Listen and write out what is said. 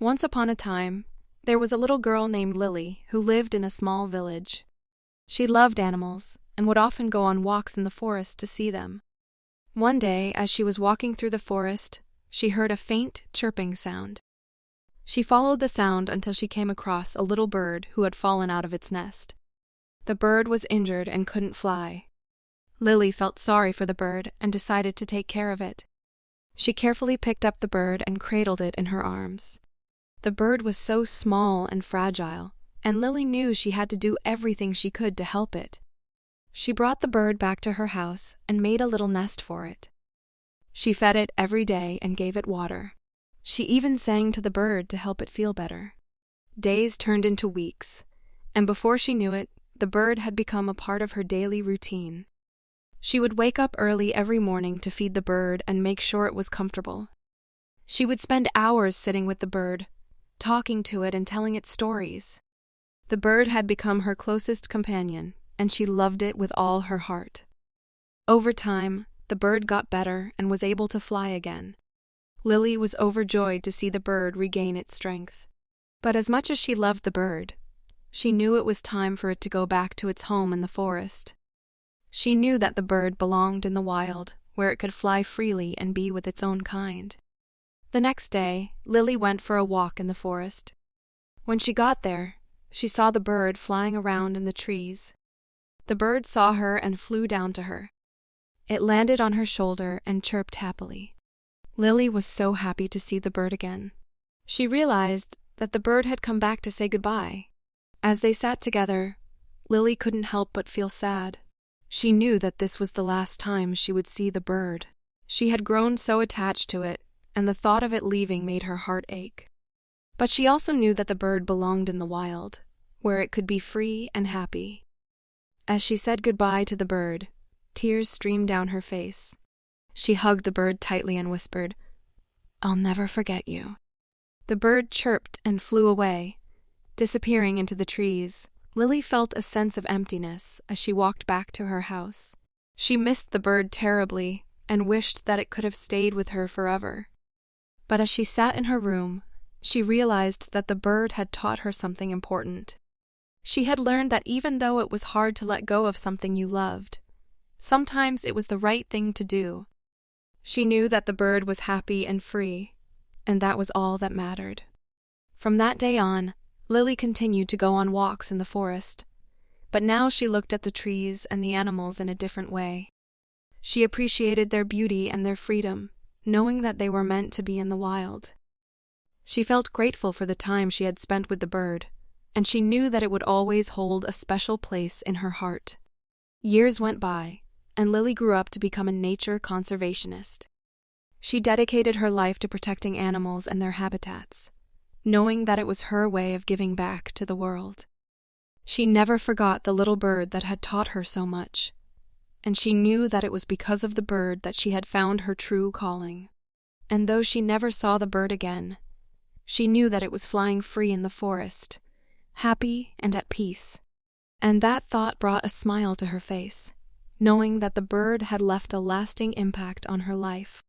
Once upon a time, there was a little girl named Lily who lived in a small village. She loved animals and would often go on walks in the forest to see them. One day, as she was walking through the forest, she heard a faint chirping sound. She followed the sound until she came across a little bird who had fallen out of its nest. The bird was injured and couldn't fly. Lily felt sorry for the bird and decided to take care of it. She carefully picked up the bird and cradled it in her arms. The bird was so small and fragile, and Lily knew she had to do everything she could to help it. She brought the bird back to her house and made a little nest for it. She fed it every day and gave it water. She even sang to the bird to help it feel better. Days turned into weeks, and before she knew it, the bird had become a part of her daily routine. She would wake up early every morning to feed the bird and make sure it was comfortable. She would spend hours sitting with the bird, talking to it and telling it stories. The bird had become her closest companion, and she loved it with all her heart. Over time, the bird got better and was able to fly again. Lily was overjoyed to see the bird regain its strength. But as much as she loved the bird, she knew it was time for it to go back to its home in the forest. She knew that the bird belonged in the wild, where it could fly freely and be with its own kind. The next day, Lily went for a walk in the forest. When she got there, she saw the bird flying around in the trees. The bird saw her and flew down to her. It landed on her shoulder and chirped happily. Lily was so happy to see the bird again. She realized that the bird had come back to say goodbye. As they sat together, Lily couldn't help but feel sad. She knew that this was the last time she would see the bird. She had grown so attached to it, and the thought of it leaving made her heart ache. But she also knew that the bird belonged in the wild, where it could be free and happy. As she said goodbye to the bird, tears streamed down her face. She hugged the bird tightly and whispered, "I'll never forget you." The bird chirped and flew away, disappearing into the trees. Lily felt a sense of emptiness as she walked back to her house. She missed the bird terribly and wished that it could have stayed with her forever. But as she sat in her room, she realized that the bird had taught her something important. She had learned that even though it was hard to let go of something you loved, sometimes it was the right thing to do. She knew that the bird was happy and free, and that was all that mattered. From that day on, Lily continued to go on walks in the forest, but now she looked at the trees and the animals in a different way. She appreciated their beauty and their freedom, knowing that they were meant to be in the wild. She felt grateful for the time she had spent with the bird, and she knew that it would always hold a special place in her heart. Years went by, and Lily grew up to become a nature conservationist. She dedicated her life to protecting animals and their habitats, knowing that it was her way of giving back to the world. She never forgot the little bird that had taught her so much, and she knew that it was because of the bird that she had found her true calling. And though she never saw the bird again, she knew that it was flying free in the forest, happy and at peace. And that thought brought a smile to her face, knowing that the bird had left a lasting impact on her life.